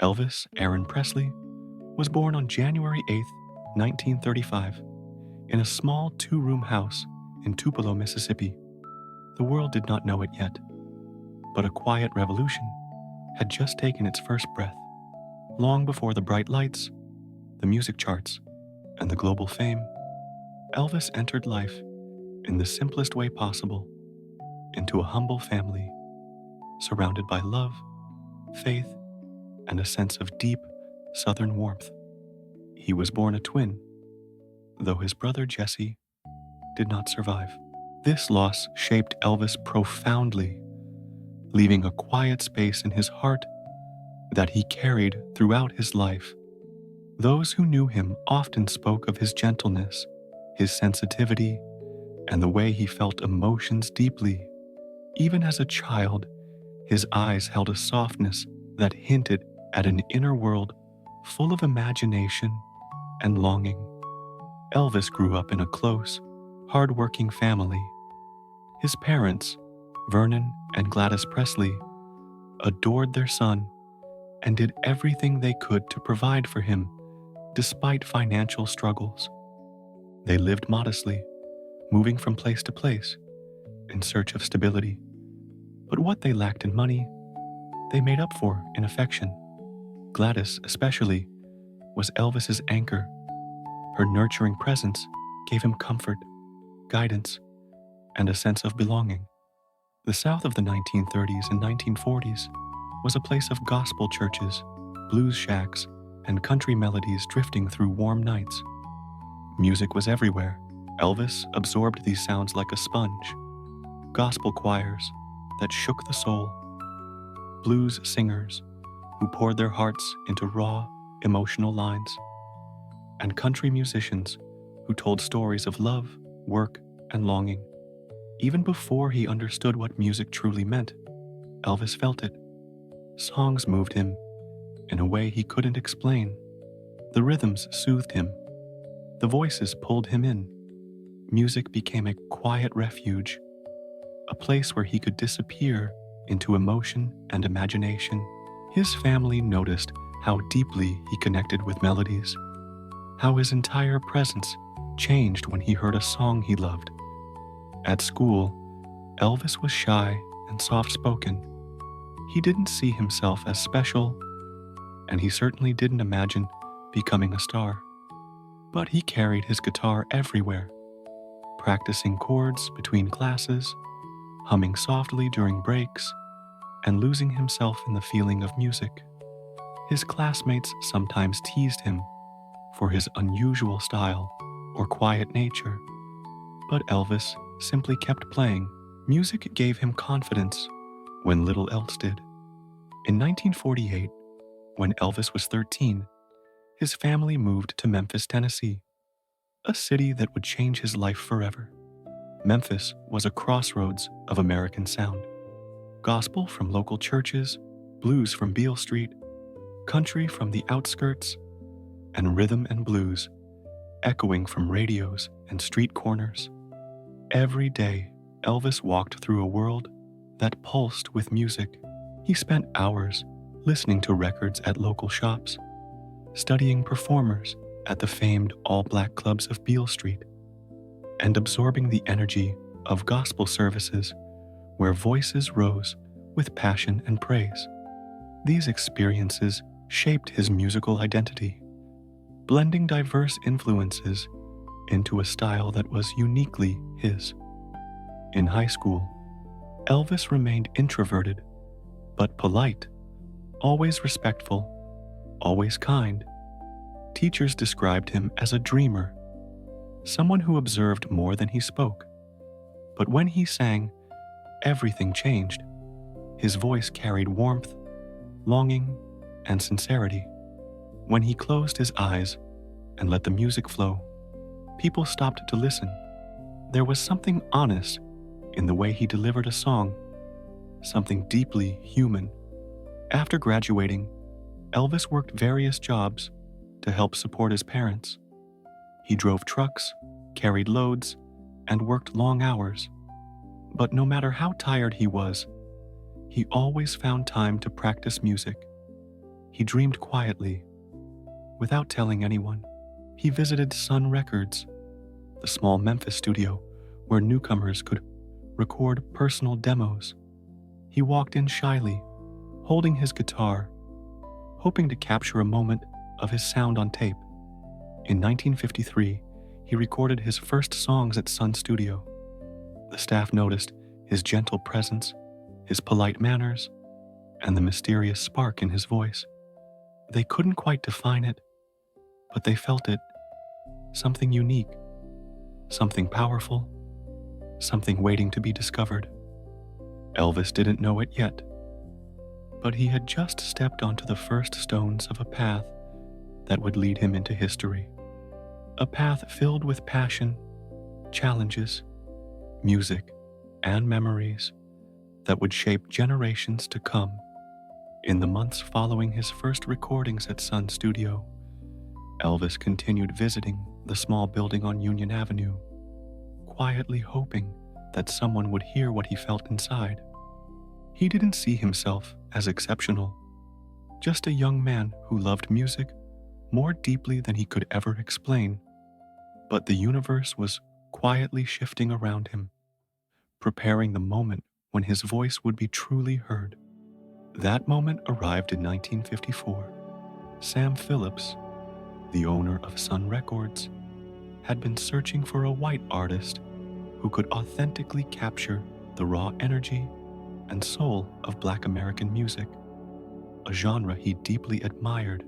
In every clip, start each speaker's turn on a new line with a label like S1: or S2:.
S1: Elvis Aaron Presley was born on January 8th, 1935, in a small two-room house in Tupelo, Mississippi. The world did not know it yet, but a quiet revolution had just taken its first breath. Long before the bright lights, the music charts, and the global fame, Elvis entered life in the simplest way possible, into a humble family, surrounded by love, faith, and a sense of deep Southern warmth. He was born a twin, though his brother Jesse did not survive. This loss shaped Elvis profoundly, leaving a quiet space in his heart that he carried throughout his life. Those who knew him often spoke of his gentleness, his sensitivity, and the way he felt emotions deeply. Even as a child, his eyes held a softness that hinted at an inner world full of imagination and longing. Elvis grew up in a close, hard-working family. His parents, Vernon and Gladys Presley, adored their son and did everything they could to provide for him despite financial struggles. They lived modestly, moving from place to place in search of stability. But what they lacked in money, they made up for in affection. Gladys, especially, was Elvis's anchor. Her nurturing presence gave him comfort, guidance, and a sense of belonging. The South of the 1930s and 1940s was a place of gospel churches, blues shacks, and country melodies drifting through warm nights. Music was everywhere. Elvis absorbed these sounds like a sponge. Gospel choirs that shook the soul, blues singers who poured their hearts into raw, emotional lines, and country musicians who told stories of love, work, and longing. Even before he understood what music truly meant, Elvis felt it. Songs moved him in a way he couldn't explain. The rhythms soothed him. The voices pulled him in. Music became a quiet refuge, a place where he could disappear into emotion and imagination. His family noticed how deeply he connected with melodies, how his entire presence changed when he heard a song he loved. At school, Elvis was shy and soft-spoken. He didn't see himself as special, and he certainly didn't imagine becoming a star. But he carried his guitar everywhere, practicing chords between classes, humming softly during breaks, and losing himself in the feeling of music. His classmates sometimes teased him for his unusual style or quiet nature, but Elvis simply kept playing. Music gave him confidence when little else did. In 1948, when Elvis was 13, his family moved to Memphis, Tennessee, a city that would change his life forever. Memphis was a crossroads of American sound. Gospel from local churches, blues from Beale Street, country from the outskirts, and rhythm and blues echoing from radios and street corners. Every day, Elvis walked through a world that pulsed with music. He spent hours listening to records at local shops, studying performers at the famed all-black clubs of Beale Street, and absorbing the energy of gospel services where voices rose with passion and praise. These experiences shaped his musical identity, blending diverse influences into a style that was uniquely his. In high school, Elvis remained introverted, but polite, always respectful, always kind. Teachers described him as a dreamer, someone who observed more than he spoke. But when he sang, everything changed. His voice carried warmth, longing, and sincerity. When he closed his eyes and let the music flow, people stopped to listen. There was something honest in the way he delivered a song, something deeply human. After graduating, Elvis worked various jobs to help support his parents. He drove trucks, carried loads, and worked long hours. But no matter how tired he was, he always found time to practice music. he dreamed quietly, without telling anyone. He visited Sun Records, the small Memphis studio where newcomers could record personal demos. He walked in shyly, holding his guitar, hoping to capture a moment of his sound on tape. In 1953, he recorded his first songs at Sun Studio. The staff noticed his gentle presence, his polite manners, and the mysterious spark in his voice. They couldn't quite define it, but they felt it. Something unique, something powerful, something waiting to be discovered. Elvis didn't know it yet, but he had just stepped onto the first stones of a path that would lead him into history. A path filled with passion, challenges, music, and memories that would shape generations to come. In the months following his first recordings at Sun Studio, Elvis continued visiting the small building on Union Avenue, quietly hoping that someone would hear what he felt inside. He didn't see himself as exceptional, just a young man who loved music more deeply than he could ever explain. But the universe was quietly shifting around him, preparing the moment when his voice would be truly heard. That moment arrived in 1954. Sam Phillips, the owner of Sun Records, had been searching for a white artist who could authentically capture the raw energy and soul of Black American music, a genre he deeply admired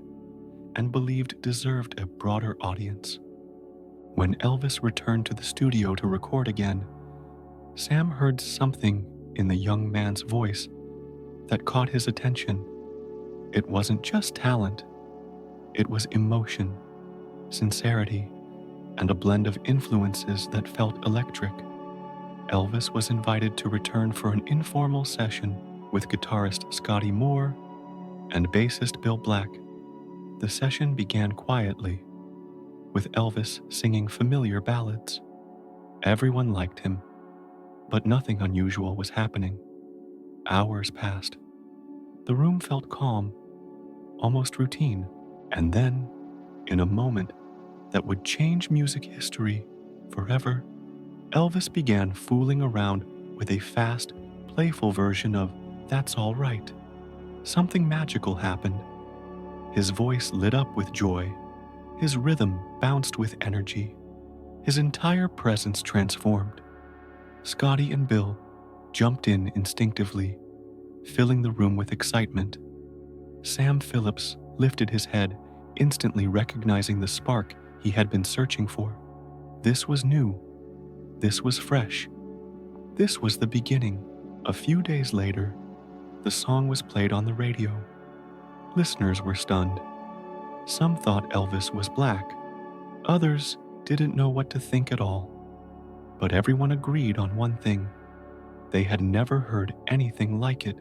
S1: and believed deserved a broader audience. When Elvis returned to the studio to record again, Sam heard something in the young man's voice that caught his attention. It wasn't just talent, it was emotion, sincerity, and a blend of influences that felt electric. Elvis was invited to return for an informal session with guitarist Scotty Moore and bassist Bill Black. The session began quietly, with Elvis singing familiar ballads. Everyone liked him, but nothing unusual was happening. Hours passed. The room felt calm, almost routine, and then, in a moment that would change music history forever, Elvis began fooling around with a fast, playful version of "That's All Right." Something magical happened. His voice lit up with joy. His rhythm bounced with energy. His entire presence transformed. Scotty and Bill jumped in instinctively, filling the room with excitement. Sam Phillips lifted his head, instantly recognizing the spark he had been searching for. This was new. This was fresh. This was the beginning. A few days later, the song was played on the radio. Listeners were stunned. Some thought Elvis was black. Others didn't know what to think at all. But everyone agreed on one thing. They had never heard anything like it.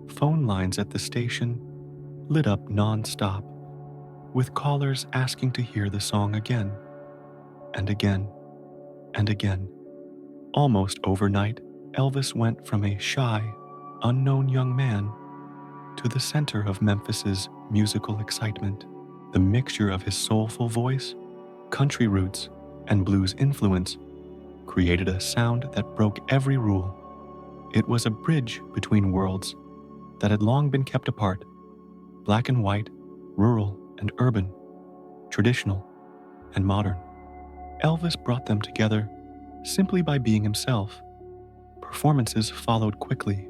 S1: Phone lines at the station lit up non-stop, with callers asking to hear the song again, and again, and again. Almost overnight, Elvis went from a shy, unknown young man to the center of Memphis's musical excitement. The mixture of his soulful voice, country roots, and blues influence created a sound that broke every rule. It was a bridge between worlds that had long been kept apart: black and white, rural and urban, traditional and modern. Elvis brought them together simply by being himself. Performances followed quickly.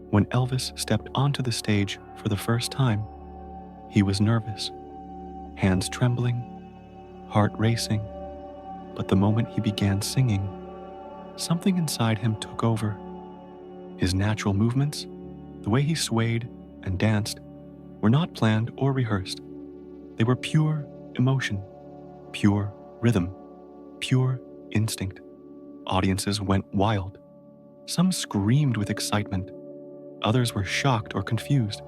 S1: When Elvis stepped onto the stage for the first time, he was nervous, hands trembling, heart racing. But the moment he began singing, something inside him took over. His natural movements, the way he swayed and danced, were not planned or rehearsed. They were pure emotion, pure rhythm, pure instinct. Audiences went wild. Some screamed with excitement. Others were shocked or confused,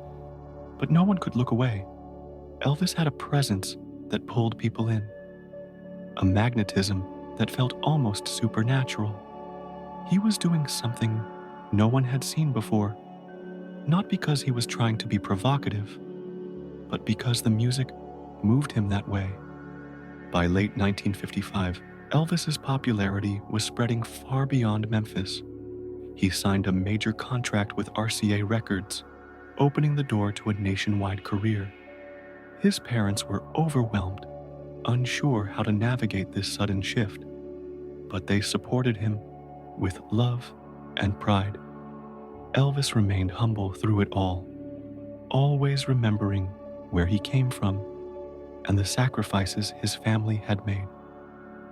S1: but no one could look away. Elvis had a presence that pulled people in, a magnetism that felt almost supernatural. He was doing something no one had seen before, not because he was trying to be provocative, but because the music moved him that way. By late 1955, Elvis's popularity was spreading far beyond Memphis. He signed a major contract with RCA Records, opening the door to a nationwide career. His parents were overwhelmed, unsure how to navigate this sudden shift, but they supported him with love and pride. Elvis remained humble through it all, always remembering where he came from and the sacrifices his family had made.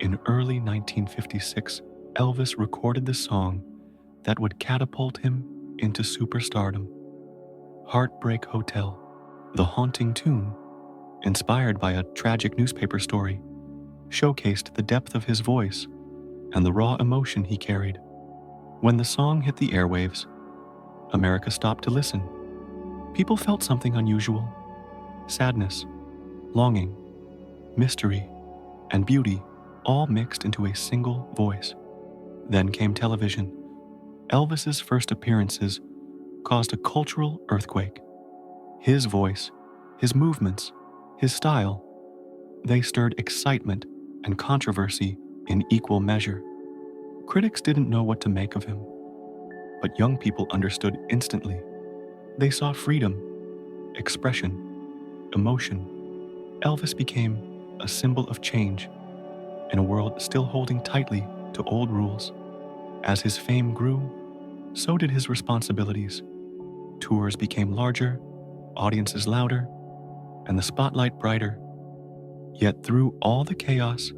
S1: In early 1956, Elvis recorded the song that would catapult him into superstardom, Heartbreak Hotel. The haunting tune, inspired by a tragic newspaper story, showcased the depth of his voice and the raw emotion he carried. When the song hit the airwaves, America stopped to listen. People felt something unusual: sadness, longing, mystery, and beauty, all mixed into a single voice. Then came television. Elvis's first appearances caused a cultural earthquake. His voice, his movements, his style, they stirred excitement and controversy in equal measure. Critics didn't know what to make of him, but young people understood instantly. They saw freedom, expression, emotion. Elvis became a symbol of change in a world still holding tightly to old rules. As his fame grew, so did his responsibilities. Tours became larger, audiences louder, and the spotlight brighter. Yet through all the chaos,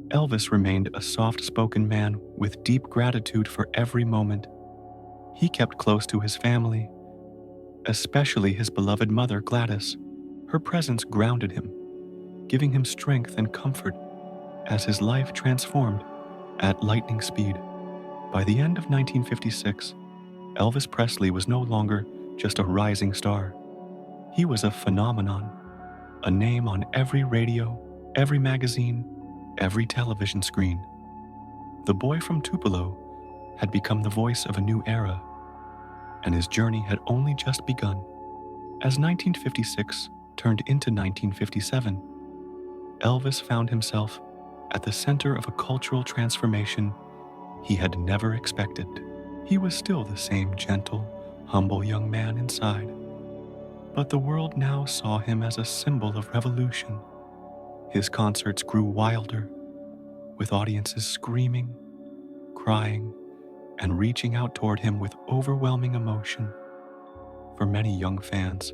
S1: Elvis remained a soft-spoken man with deep gratitude for every moment. He kept close to his family, especially his beloved mother, Gladys. Her presence grounded him, giving him strength and comfort as his life transformed at lightning speed. By the end of 1956, Elvis Presley was no longer just a rising star. He was a phenomenon, a name on every radio, every magazine, every television screen. The boy from Tupelo had become the voice of a new era, and his journey had only just begun. As 1956 turned into 1957, Elvis found himself at the center of a cultural transformation he had never expected. He was still the same gentle, humble young man inside, but the world now saw him as a symbol of revolution. His concerts grew wilder, with audiences screaming, crying, and reaching out toward him with overwhelming emotion. For many young fans,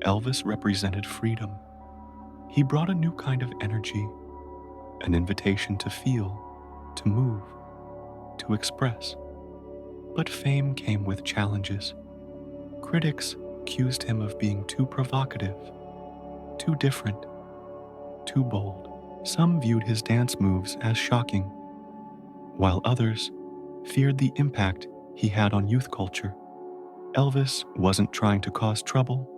S1: Elvis represented freedom. He brought a new kind of energy, an invitation to feel, to move, to express. But fame came with challenges. Critics accused him of being too provocative, too different, too bold. Some viewed his dance moves as shocking, while others feared the impact he had on youth culture. Elvis wasn't trying to cause trouble.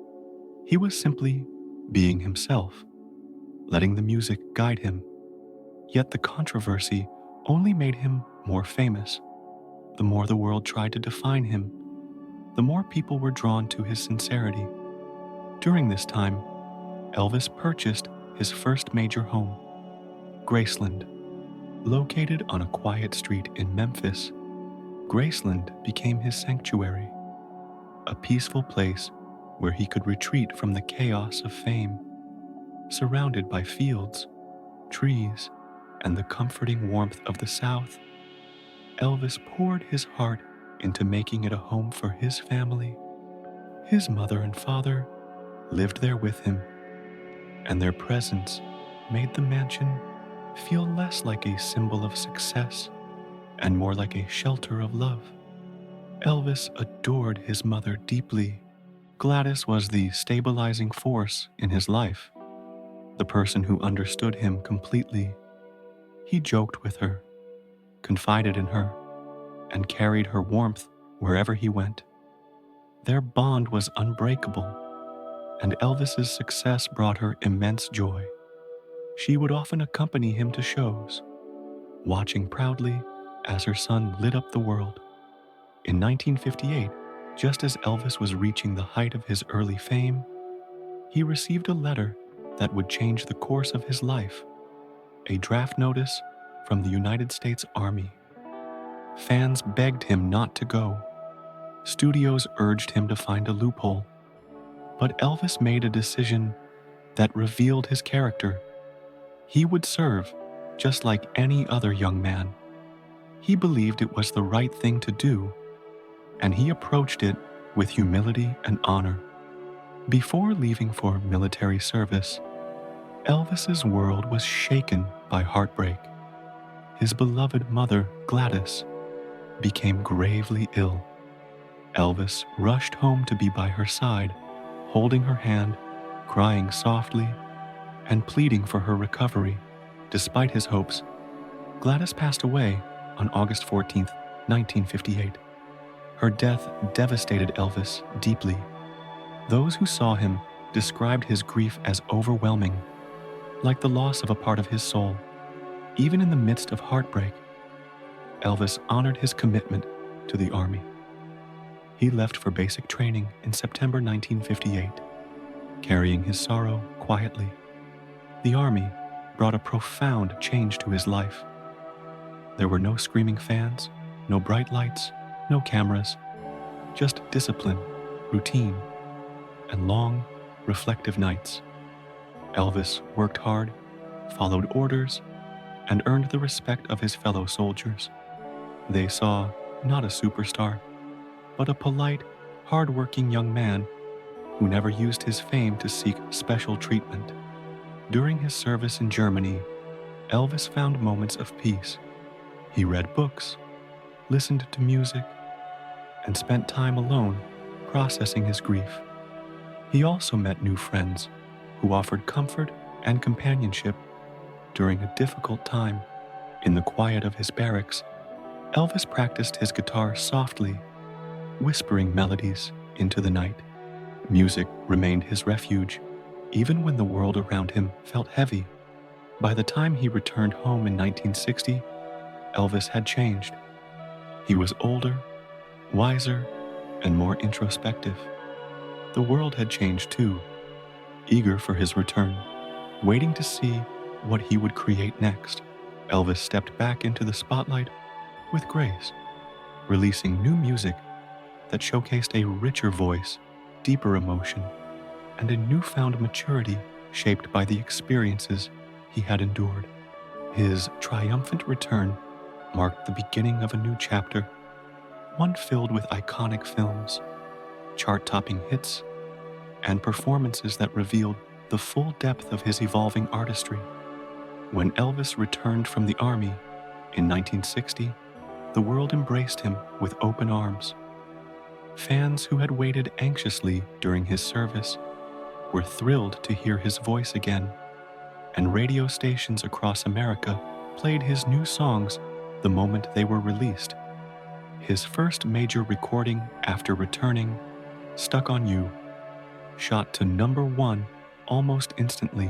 S1: He was simply being himself, letting the music guide him. Yet the controversy only made him more famous. The more the world tried to define him, the more people were drawn to his sincerity. During this time, Elvis purchased his first major home, Graceland. Located on a quiet street in Memphis, Graceland became his sanctuary, a peaceful place where he could retreat from the chaos of fame. Surrounded by fields, trees, and the comforting warmth of the South, Elvis poured his heart into making it a home for his family. His mother and father lived there with him, and their presence made the mansion feel less like a symbol of success and more like a shelter of love. Elvis adored his mother deeply. Gladys was the stabilizing force in his life, the person who understood him completely. He joked with her, confided in her, and carried her warmth wherever he went. Their bond was unbreakable, and Elvis's success brought her immense joy. She would often accompany him to shows, watching proudly as her son lit up the world. In 1958, just as Elvis was reaching the height of his early fame, he received a letter that would change the course of his life, a draft notice from the United States Army. Fans begged him not to go. Studios urged him to find a loophole. But Elvis made a decision that revealed his character. He would serve just like any other young man. He believed it was the right thing to do, and he approached it with humility and honor. Before leaving for military service, Elvis's world was shaken by heartbreak. His beloved mother, Gladys, became gravely ill. Elvis rushed home to be by her side, holding her hand, crying softly, and pleading for her recovery. Despite his hopes, Gladys passed away on August 14, 1958. Her death devastated Elvis deeply. Those who saw him described his grief as overwhelming, like the loss of a part of his soul. Even in the midst of heartbreak, Elvis honored his commitment to the Army. He left for basic training in September 1958, carrying his sorrow quietly. The Army brought a profound change to his life. There were no screaming fans, no bright lights, no cameras, just discipline, routine, and long, reflective nights. Elvis worked hard, followed orders, and earned the respect of his fellow soldiers. They saw not a superstar, but a polite, hard-working young man who never used his fame to seek special treatment. During his service in Germany, Elvis found moments of peace. He read books, listened to music, and spent time alone processing his grief. He also met new friends who offered comfort and companionship during a difficult time. In the quiet of his barracks, Elvis practiced his guitar softly, whispering melodies into the night. Music remained his refuge, even when the world around him felt heavy. By the time he returned home in 1960, Elvis had changed. He was older, wiser, and more introspective. The world had changed too, eager for his return, waiting to see what he would create next. Elvis stepped back into the spotlight with grace, releasing new music that showcased a richer voice, deeper emotion, and a newfound maturity shaped by the experiences he had endured. His triumphant return marked the beginning of a new chapter, one filled with iconic films, chart-topping hits, and performances that revealed the full depth of his evolving artistry. When Elvis returned from the Army in 1960, the world embraced him with open arms. Fans who had waited anxiously during his service were thrilled to hear his voice again, and radio stations across America played his new songs the moment they were released. His first major recording after returning, Stuck on You, shot to #1 almost instantly,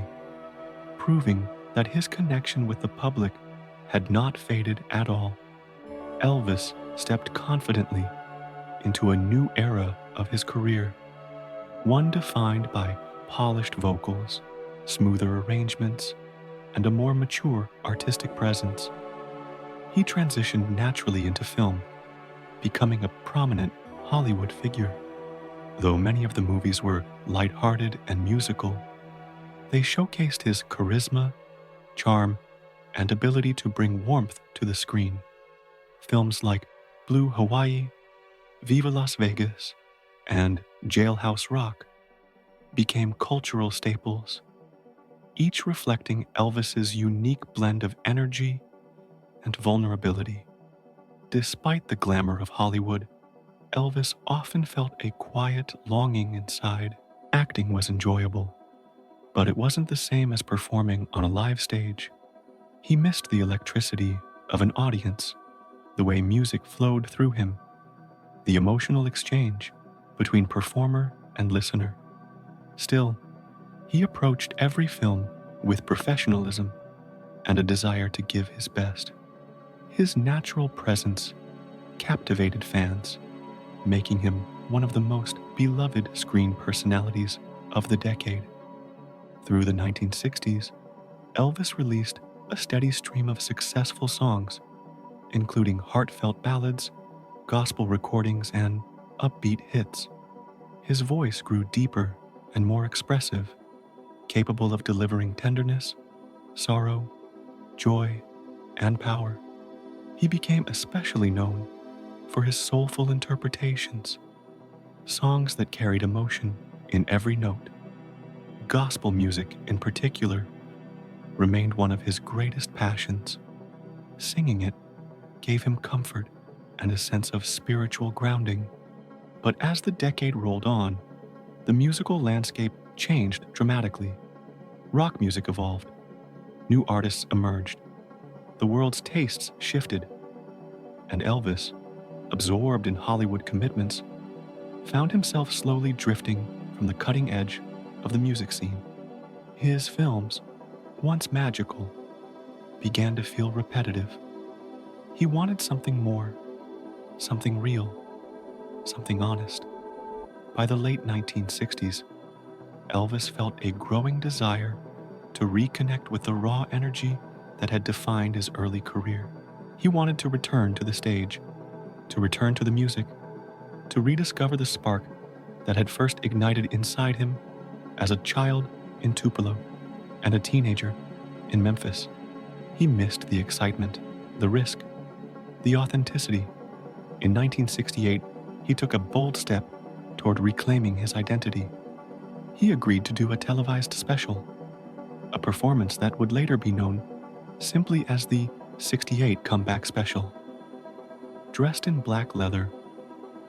S1: proving that his connection with the public had not faded at all. Elvis stepped confidently into a new era of his career, one defined by polished vocals, smoother arrangements, and a more mature artistic presence. He transitioned naturally into film, becoming a prominent Hollywood figure. Though many of the movies were lighthearted and musical, they showcased his charisma, charm, and ability to bring warmth to the screen. Films like Blue Hawaii, Viva Las Vegas, and Jailhouse Rock became cultural staples, each reflecting Elvis's unique blend of energy and vulnerability. Despite the glamour of Hollywood, Elvis often felt a quiet longing inside. Acting was enjoyable, but it wasn't the same as performing on a live stage. He missed the electricity of an audience, the way music flowed through him, the emotional exchange between performer and listener. Still, he approached every film with professionalism and a desire to give his best. His natural presence captivated fans, making him one of the most beloved screen personalities of the decade. Through the 1960s, Elvis released a steady stream of successful songs, including heartfelt ballads, gospel recordings, and upbeat hits. His voice grew deeper and more expressive, capable of delivering tenderness, sorrow, joy, and power. He became especially known for his soulful interpretations, songs that carried emotion in every note. Gospel music, in particular, remained one of his greatest passions. Singing it gave him comfort and a sense of spiritual grounding. But as the decade rolled on, the musical landscape changed dramatically. Rock music evolved, new artists emerged, the world's tastes shifted, and Elvis, absorbed in Hollywood commitments, found himself slowly drifting from the cutting edge of the music scene. His films, once magical, began to feel repetitive. He wanted something more, something real, something honest. By the late 1960s, Elvis felt a growing desire to reconnect with the raw energy that had defined his early career. He wanted to return to the stage, to return to the music, to rediscover the spark that had first ignited inside him as a child in Tupelo and a teenager in Memphis. He missed the excitement, the risk, the authenticity. In 1968, he took a bold step toward reclaiming his identity. He agreed to do a televised special, a performance that would later be known simply as the '68 Comeback Special. Dressed in black leather,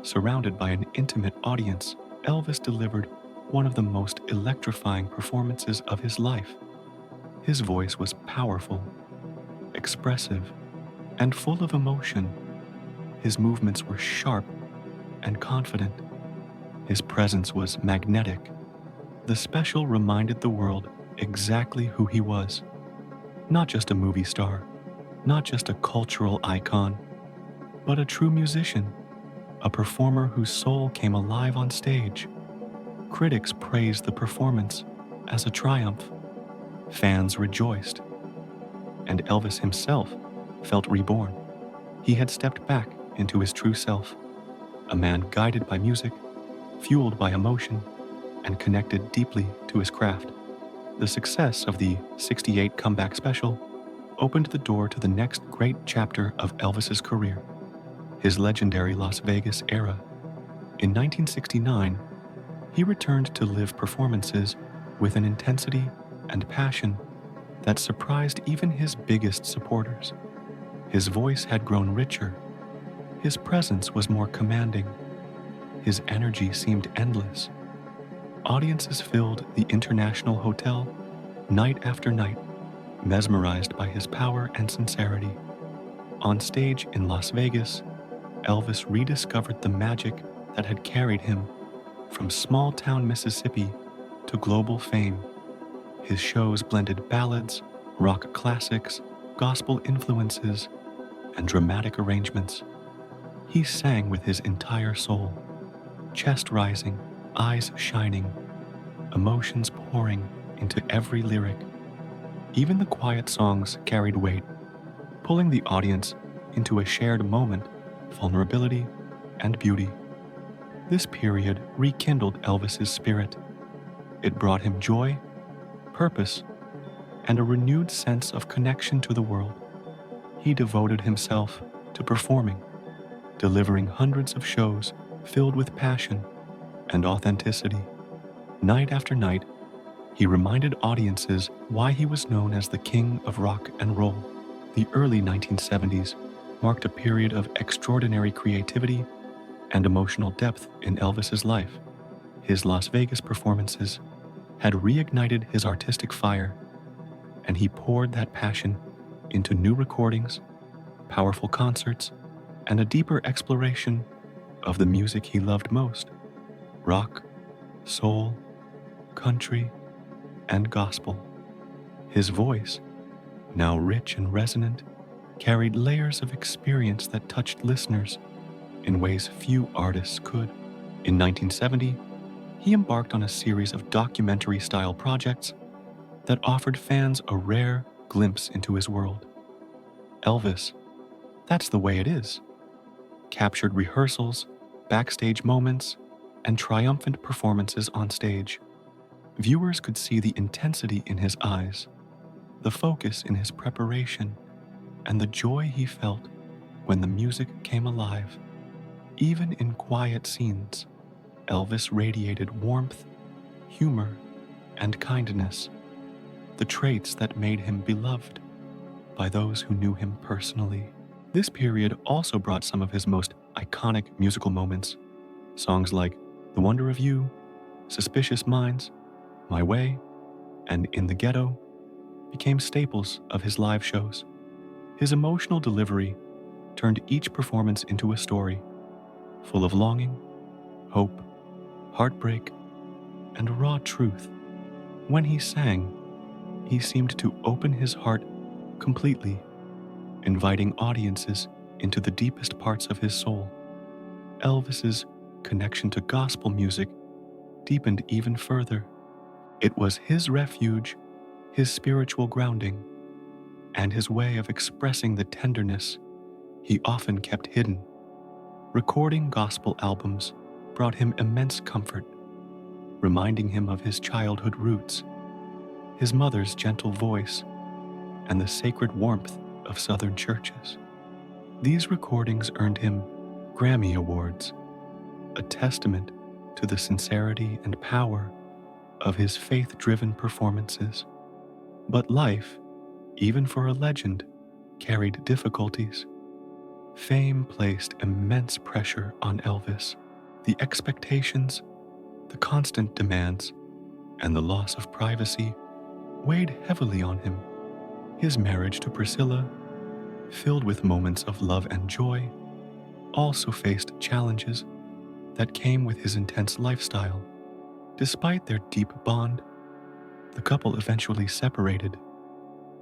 S1: surrounded by an intimate audience, Elvis delivered one of the most electrifying performances of his life. His voice was powerful, expressive, and full of emotion. His movements were sharp and confident. His presence was magnetic. The special reminded the world exactly who he was. Not just a movie star, not just a cultural icon, but a true musician, a performer whose soul came alive on stage. Critics praised the performance as a triumph. Fans rejoiced. And Elvis himself felt reborn. He had stepped back into his true self, a man guided by music, fueled by emotion, and connected deeply to his craft. The success of the '68 Comeback Special opened the door to the next great chapter of Elvis's career, his legendary Las Vegas era. In 1969, he returned to live performances with an intensity and passion that surprised even his biggest supporters. His voice had grown richer. His presence was more commanding. His energy seemed endless. Audiences filled the International Hotel night after night, mesmerized by his power and sincerity. On stage in Las Vegas, Elvis rediscovered the magic that had carried him from small-town Mississippi to global fame. His shows blended ballads, rock classics, gospel influences, and dramatic arrangements. He sang with his entire soul, chest rising, eyes shining, emotions pouring into every lyric. Even the quiet songs carried weight, pulling the audience into a shared moment, vulnerability, and beauty. This period rekindled Elvis's spirit. It brought him joy, purpose, and a renewed sense of connection to the world. He devoted himself to performing, delivering hundreds of shows filled with passion and authenticity. Night after night, he reminded audiences why he was known as the King of Rock and Roll. The early 1970s marked a period of extraordinary creativity and emotional depth in Elvis's life. His Las Vegas performances had reignited his artistic fire, and he poured that passion into new recordings, powerful concerts, and a deeper exploration of the music he loved most: rock, soul, country, and gospel. His voice, now rich and resonant, carried layers of experience that touched listeners in ways few artists could. In 1970, he embarked on a series of documentary-style projects that offered fans a rare glimpse into his world. Elvis, That's the Way It Is, captured rehearsals, backstage moments, and triumphant performances on stage. Viewers could see the intensity in his eyes, the focus in his preparation, and the joy he felt when the music came alive. Even in quiet scenes, Elvis radiated warmth, humor, and kindness, the traits that made him beloved by those who knew him personally. This period also brought some of his most iconic musical moments. Songs like The Wonder of You, Suspicious Minds, My Way, and In the Ghetto became staples of his live shows. His emotional delivery turned each performance into a story, full of longing, hope, heartbreak, and raw truth. When he sang, he seemed to open his heart completely, inviting audiences into the deepest parts of his soul. Elvis's connection to gospel music deepened even further. It was his refuge, his spiritual grounding, and his way of expressing the tenderness he often kept hidden. Recording gospel albums brought him immense comfort, reminding him of his childhood roots, his mother's gentle voice, and the sacred warmth of Southern churches. These recordings earned him Grammy Awards, a testament to the sincerity and power of his faith-driven performances. But life, even for a legend, carried difficulties. Fame placed immense pressure on Elvis. The expectations, the constant demands, and the loss of privacy weighed heavily on him. His marriage to Priscilla, filled with moments of love and joy, also faced challenges that came with his intense lifestyle. Despite their deep bond, the couple eventually separated,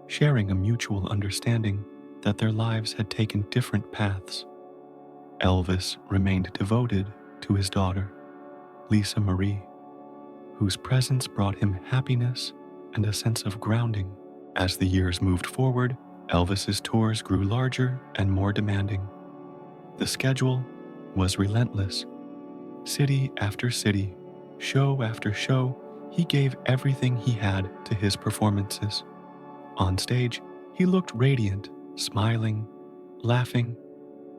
S1: sharing a mutual understanding that their lives had taken different paths. Elvis remained devoted to his daughter, Lisa Marie, whose presence brought him happiness and a sense of grounding. As the years moved forward, Elvis's tours grew larger and more demanding. The schedule was relentless. City after city, show after show, he gave everything he had to his performances. On stage, he looked radiant, smiling, laughing,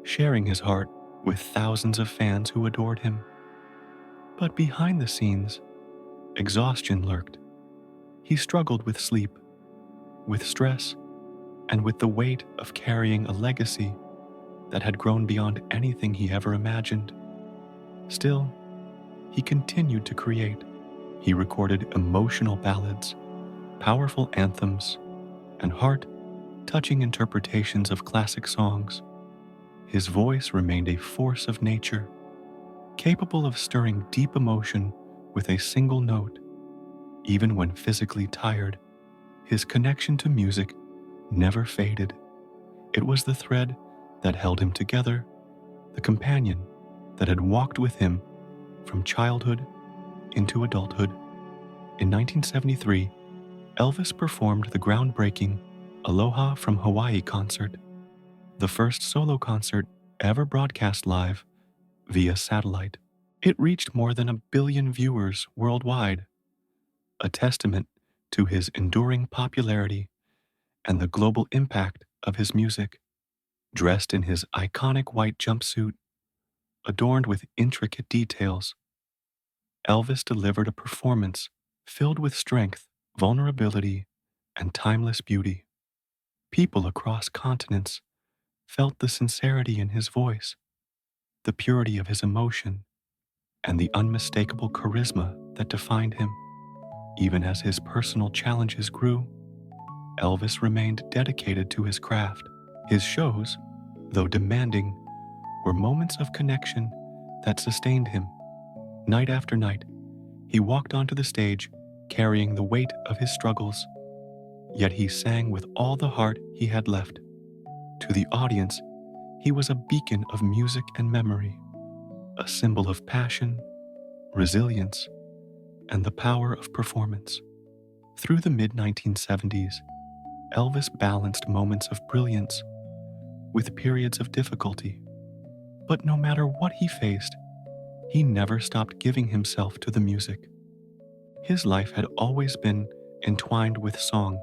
S1: sharing his heart with thousands of fans who adored him. But behind the scenes, exhaustion lurked. He struggled with sleep, with stress, and with the weight of carrying a legacy that had grown beyond anything he ever imagined. Still, he continued to create. He recorded emotional ballads, powerful anthems, and heart-touching interpretations of classic songs. His voice remained a force of nature, capable of stirring deep emotion with a single note. Even when physically tired, his connection to music never faded. It was the thread that held him together, the companion that had walked with him from childhood into adulthood. In 1973, Elvis performed the groundbreaking Aloha from Hawaii concert, the first solo concert ever broadcast live via satellite. It reached more than 1 billion viewers worldwide, a testament to his enduring popularity and the global impact of his music. Dressed in his iconic white jumpsuit, adorned with intricate details, Elvis delivered a performance filled with strength, vulnerability, and timeless beauty. People across continents felt the sincerity in his voice, the purity of his emotion, and the unmistakable charisma that defined him. Even as his personal challenges grew, Elvis remained dedicated to his craft. His shows, though demanding, were moments of connection that sustained him. Night after night, he walked onto the stage carrying the weight of his struggles, yet he sang with all the heart he had left. To the audience, he was a beacon of music and memory, a symbol of passion, resilience, and the power of performance. Through the mid-1970s, Elvis balanced moments of brilliance with periods of difficulty. But no matter what he faced, he never stopped giving himself to the music. His life had always been entwined with song,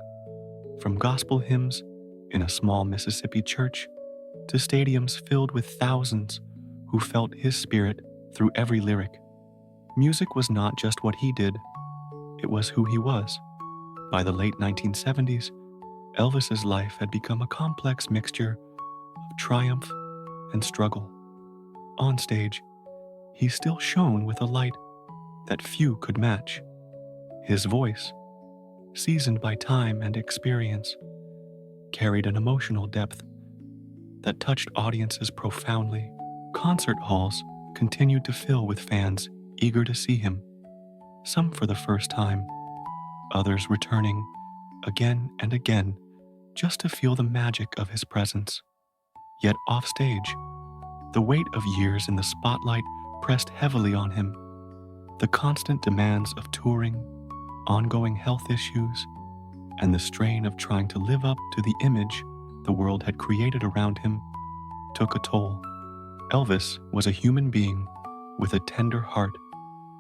S1: from gospel hymns in a small Mississippi church to stadiums filled with thousands who felt his spirit through every lyric. Music was not just what he did, it was who he was. By the late 1970s, Elvis's life had become a complex mixture of triumph and struggle. On stage, he still shone with a light that few could match. His voice, seasoned by time and experience, carried an emotional depth that touched audiences profoundly. Concert halls continued to fill with fans eager to see him, some for the first time, others returning again and again just to feel the magic of his presence. Yet offstage, the weight of years in the spotlight pressed heavily on him. The constant demands of touring, ongoing health issues, and the strain of trying to live up to the image the world had created around him took a toll. Elvis was a human being with a tender heart,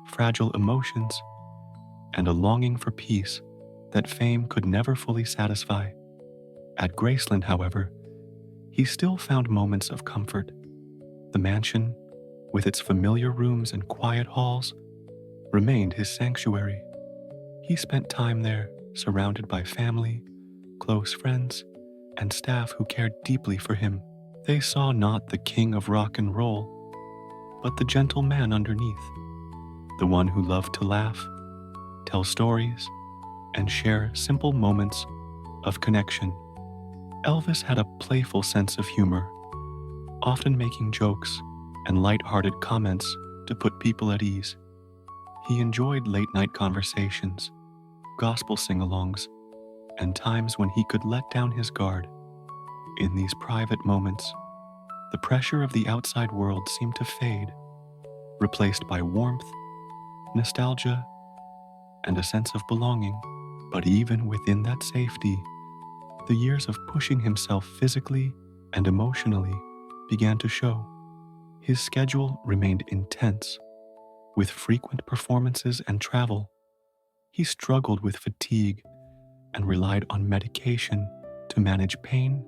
S1: fragile emotions, and a longing for peace that fame could never fully satisfy. At Graceland, however, he still found moments of comfort. The mansion, with its familiar rooms and quiet halls, remained his sanctuary. He spent time there, surrounded by family, close friends, and staff who cared deeply for him. They saw not the king of rock and roll, but the gentle man underneath, the one who loved to laugh, tell stories, and share simple moments of connection. Elvis had a playful sense of humor, often making jokes and light-hearted comments to put people at ease. He enjoyed late-night conversations, gospel sing-alongs, and times when he could let down his guard. In these private moments, the pressure of the outside world seemed to fade, replaced by warmth, nostalgia, and a sense of belonging. But even within that safety, the years of pushing himself physically and emotionally began to show. His schedule remained intense, with frequent performances and travel. He struggled with fatigue and relied on medication to manage pain,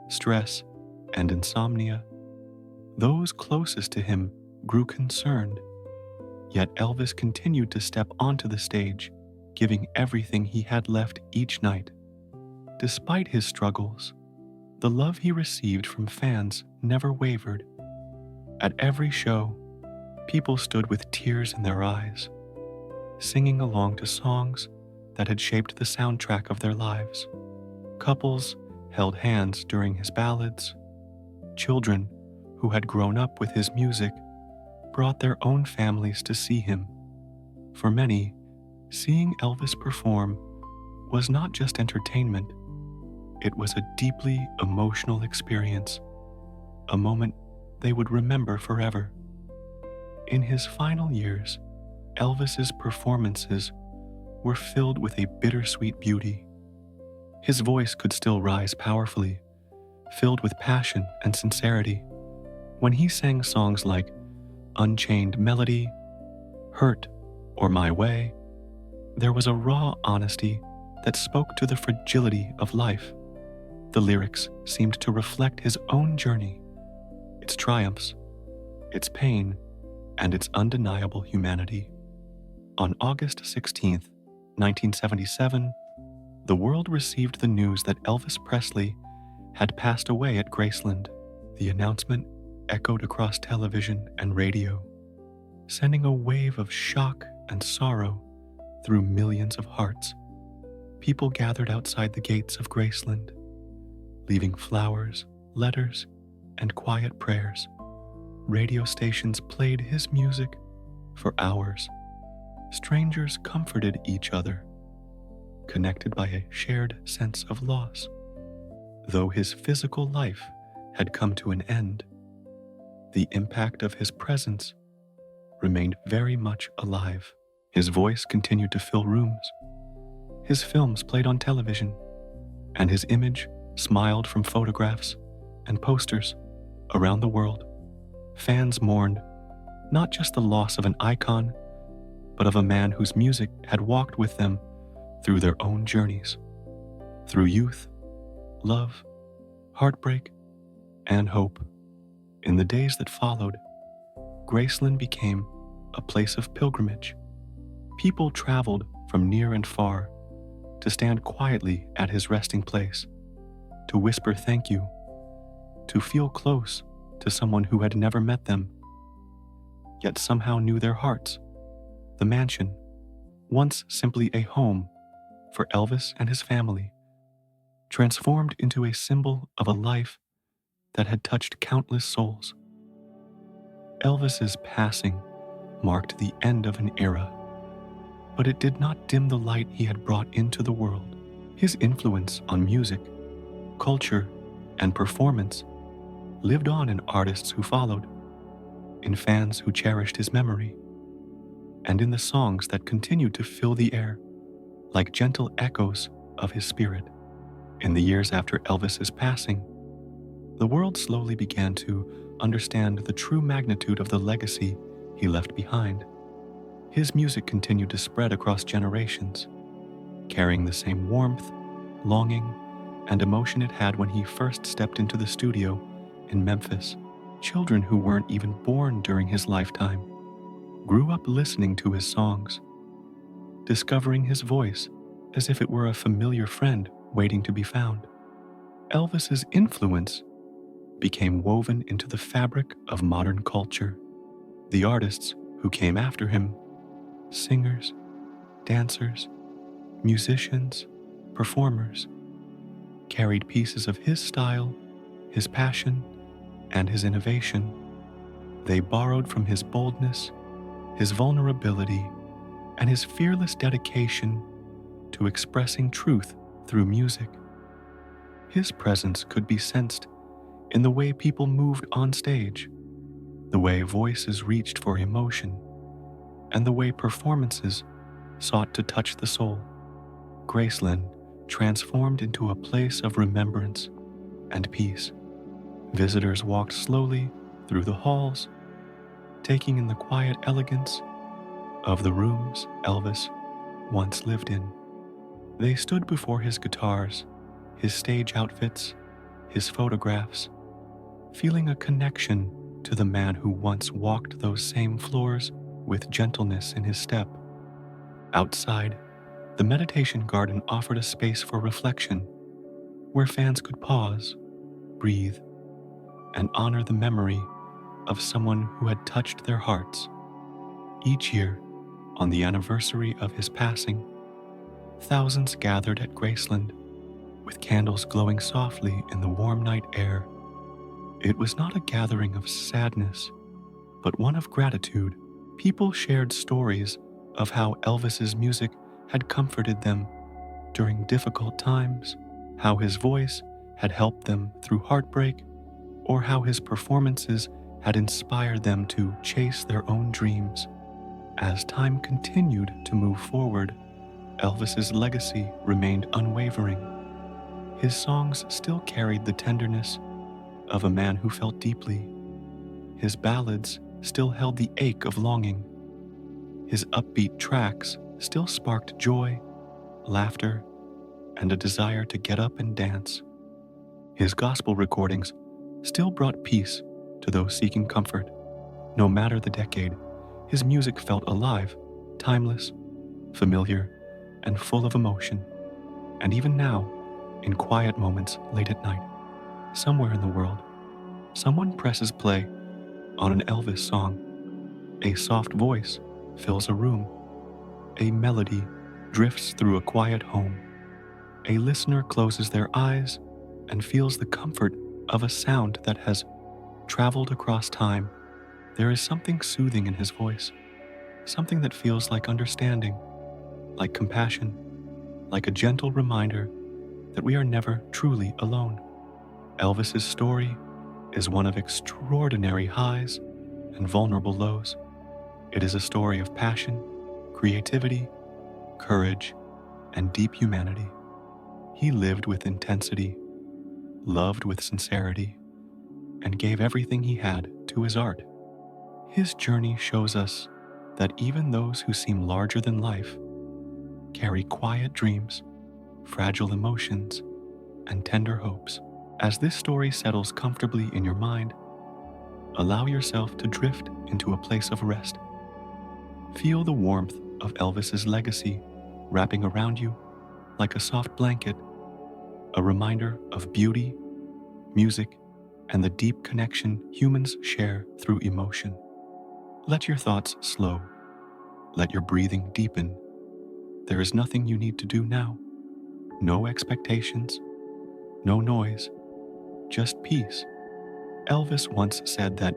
S1: stress, and insomnia. Those closest to him grew concerned, yet Elvis continued to step onto the stage, giving everything he had left each night. Despite his struggles, the love he received from fans never wavered. At every show, people stood with tears in their eyes, singing along to songs that had shaped the soundtrack of their lives. Couples held hands during his ballads. Children who had grown up with his music brought their own families to see him. For many, seeing Elvis perform was not just entertainment, it was a deeply emotional experience, a moment they would remember forever. In his final years, Elvis's performances were filled with a bittersweet beauty. His voice could still rise powerfully, filled with passion and sincerity. When he sang songs like Unchained Melody, Hurt, or My Way, there was a raw honesty that spoke to the fragility of life. The lyrics seemed to reflect his own journey, its triumphs, its pain, and its undeniable humanity. On August 16, 1977, the world received the news that Elvis Presley had passed away at Graceland. The announcement echoed across television and radio, sending a wave of shock and sorrow through millions of hearts. People gathered outside the gates of Graceland, leaving flowers, letters, and quiet prayers. Radio stations played his music for hours. Strangers comforted each other, connected by a shared sense of loss. Though his physical life had come to an end, the impact of his presence remained very much alive. His voice continued to fill rooms, His films played on television, and his image smiled from photographs and posters around the world. Fans mourned not just the loss of an icon, but of a man whose music had walked with them through their own journeys, through youth, love, heartbreak, and hope. In the days that followed, Graceland became a place of pilgrimage. People traveled from near and far to stand quietly at his resting place, to whisper thank you, to feel close to someone who had never met them, yet somehow knew their hearts. The mansion, once simply a home for Elvis and his family, transformed into a symbol of a life that had touched countless souls. Elvis's passing marked the end of an era, but it did not dim the light he had brought into the world. His influence on music, culture, and performance lived on in artists who followed, in fans who cherished his memory, and in the songs that continued to fill the air like gentle echoes of his spirit. In the years after Elvis's passing, the world slowly began to understand the true magnitude of the legacy he left behind. His music continued to spread across generations, carrying the same warmth, longing, and emotion it had when he first stepped into the studio in Memphis. Children who weren't even born during his lifetime grew up listening to his songs, discovering his voice as if it were a familiar friend waiting to be found. Elvis's influence became woven into the fabric of modern culture. The artists who came after him, singers, dancers, musicians, performers, carried pieces of his style, his passion, and his innovation. They borrowed from his boldness, his vulnerability, and his fearless dedication to expressing truth through music. His presence could be sensed in the way people moved on stage, the way voices reached for emotion, and the way performances sought to touch the soul. Graceland transformed into a place of remembrance and peace. Visitors walked slowly through the halls, taking in the quiet elegance of the rooms Elvis once lived in. They stood before his guitars, his stage outfits, his photographs, feeling a connection to the man who once walked those same floors with gentleness in his step. Outside, the meditation garden offered a space for reflection, where fans could pause, breathe, and honor the memory of someone who had touched their hearts. Each year, on the anniversary of his passing, thousands gathered at Graceland, with candles glowing softly in the warm night air. It was not a gathering of sadness, but one of gratitude. People shared stories of how Elvis's music had comforted them during difficult times, how his voice had helped them through heartbreak, or how his performances had inspired them to chase their own dreams. As time continued to move forward, Elvis's legacy remained unwavering. His songs still carried the tenderness of a man who felt deeply. His ballads still held the ache of longing. His upbeat tracks still sparked joy, laughter, and a desire to get up and dance. His gospel recordings still brought peace to those seeking comfort. No matter the decade, his music felt alive, timeless, familiar, and full of emotion. And even now, in quiet moments late at night, somewhere in the world, someone presses play on an Elvis song. A soft voice fills a room. A melody drifts through a quiet home. A listener closes their eyes and feels the comfort of a sound that has traveled across time. There is something soothing in his voice, something that feels like understanding, like compassion, like a gentle reminder that we are never truly alone. Elvis's story is one of extraordinary highs and vulnerable lows. It is a story of passion, creativity, courage, and deep humanity. He lived with intensity, loved with sincerity, and gave everything he had to his art. His journey shows us that even those who seem larger than life carry quiet dreams, fragile emotions, and tender hopes. As this story settles comfortably in your mind, allow yourself to drift into a place of rest. Feel the warmth of Elvis's legacy wrapping around you like a soft blanket, a reminder of beauty, music, and the deep connection humans share through emotion. Let your thoughts slow. Let your breathing deepen. There is nothing you need to do now. No expectations, no noise, just peace. Elvis once said that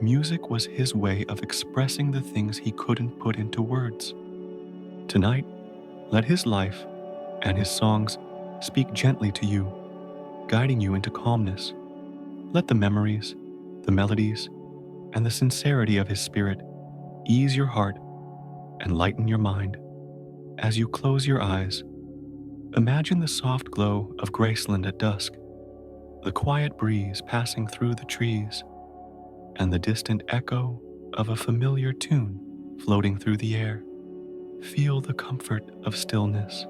S1: music was his way of expressing the things he couldn't put into words. Tonight, let his life and his songs speak gently to you, guiding you into calmness. Let the memories, the melodies, and the sincerity of his spirit ease your heart and lighten your mind. As you close your eyes, imagine the soft glow of Graceland at dusk, the quiet breeze passing through the trees, and the distant echo of a familiar tune floating through the air. Feel the comfort of stillness.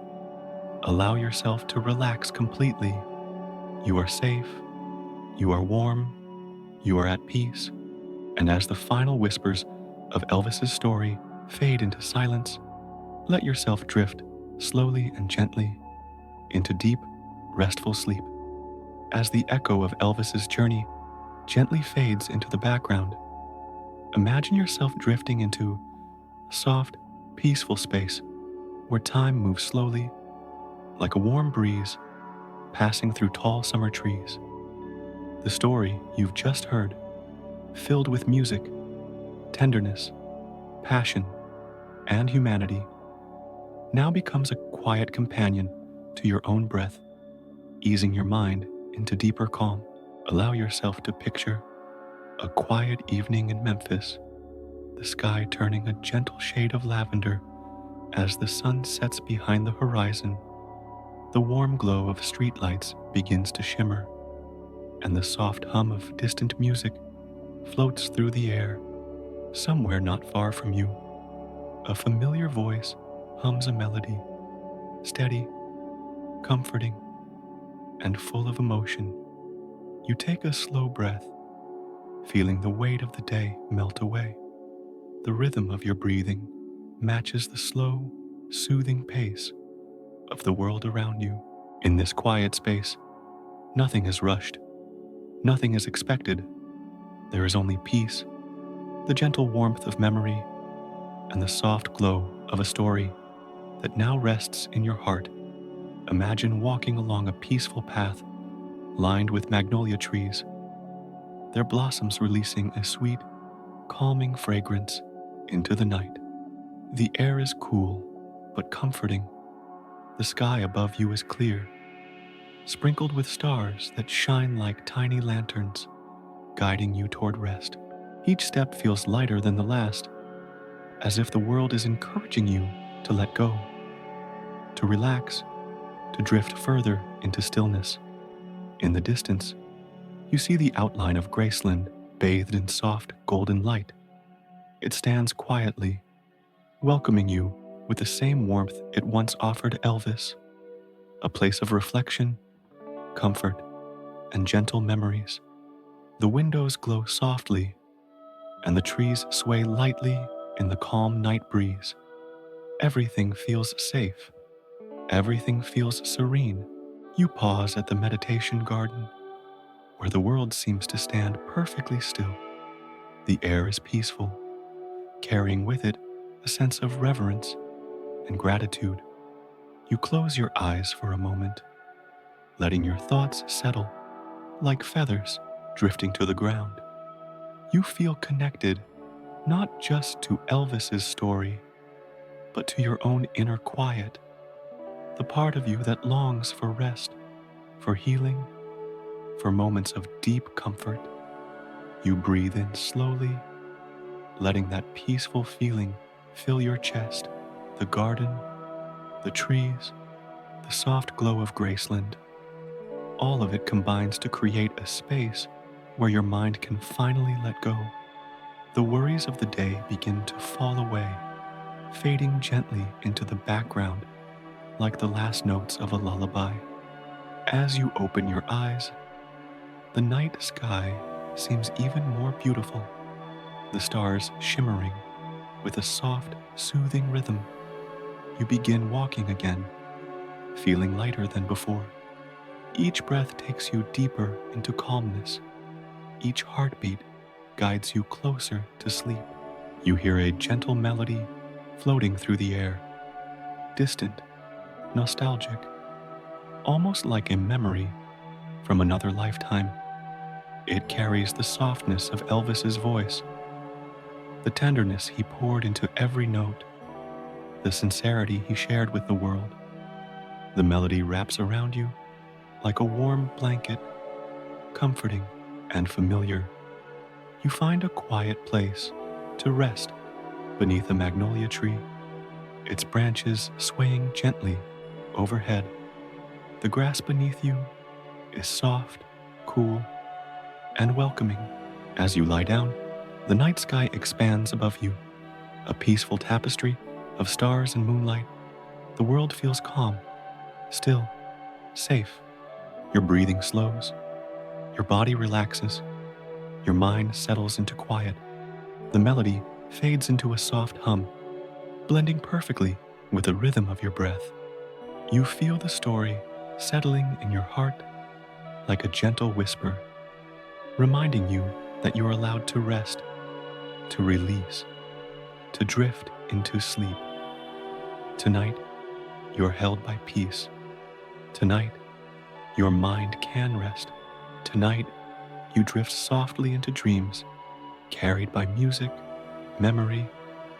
S1: Allow yourself to relax completely. You are safe, you are warm, you are at peace. And as the final whispers of Elvis's story fade into silence, let yourself drift slowly and gently into deep, restful sleep. As the echo of Elvis's journey gently fades into the background, imagine yourself drifting into a soft, peaceful space where time moves slowly, like a warm breeze passing through tall summer trees. The story you've just heard, filled with music, tenderness, passion, and humanity, now becomes a quiet companion to your own breath, easing your mind into deeper calm. Allow yourself to picture a quiet evening in Memphis, the sky turning a gentle shade of lavender as the sun sets behind the horizon. The warm glow of streetlights begins to shimmer, and the soft hum of distant music floats through the air. Somewhere not far from you, a familiar voice hums a melody, steady, comforting, and full of emotion. You take a slow breath, feeling the weight of the day melt away. The rhythm of your breathing matches the slow, soothing pace of the world around you. In this quiet space, nothing is rushed, nothing is expected. There is only peace, the gentle warmth of memory, and the soft glow of a story that now rests in your heart. Imagine walking along a peaceful path lined with magnolia trees, their blossoms releasing a sweet, calming fragrance into the night. The air is cool but comforting. The sky above you is clear, sprinkled with stars that shine like tiny lanterns, guiding you toward rest. Each step feels lighter than the last, as if the world is encouraging you to let go, to relax, to drift further into stillness. In the distance, you see the outline of Graceland bathed in soft golden light. It stands quietly, welcoming you with the same warmth it once offered Elvis, a place of reflection, comfort, and gentle memories. The windows glow softly, and the trees sway lightly in the calm night breeze. Everything feels safe. Everything feels serene. You pause at the meditation garden, where the world seems to stand perfectly still. The air is peaceful, carrying with it a sense of reverence and gratitude. You close your eyes for a moment, letting your thoughts settle like feathers drifting to the ground. You feel connected not just to Elvis's story, but to your own inner quiet, the part of you that longs for rest, for healing, for moments of deep comfort. You breathe in slowly, letting that peaceful feeling fill your chest, the garden, the trees, the soft glow of Graceland. All of it combines to create a space where your mind can finally let go. The worries of the day begin to fall away, fading gently into the background like the last notes of a lullaby. As you open your eyes, the night sky seems even more beautiful, the stars shimmering with a soft, soothing rhythm. You begin walking again, feeling lighter than before. Each breath takes you deeper into calmness. Each heartbeat guides you closer to sleep. You hear a gentle melody floating through the air, distant, nostalgic, almost like a memory from another lifetime. It carries the softness of Elvis's voice, the tenderness he poured into every note, the sincerity he shared with the world. The melody wraps around you like a warm blanket, comforting and familiar. You find a quiet place to rest beneath a magnolia tree, its branches swaying gently overhead. The grass beneath you is soft, cool, and welcoming. As you lie down, the night sky expands above you, a peaceful tapestry of stars and moonlight. The world feels calm, still, safe. Your breathing slows, your body relaxes, your mind settles into quiet. The melody fades into a soft hum, blending perfectly with the rhythm of your breath. You feel the story settling in your heart like a gentle whisper, reminding you that you are allowed to rest, to release, to drift into sleep. Tonight, you are held by peace. Tonight, your mind can rest. Tonight, you drift softly into dreams, carried by music, memory,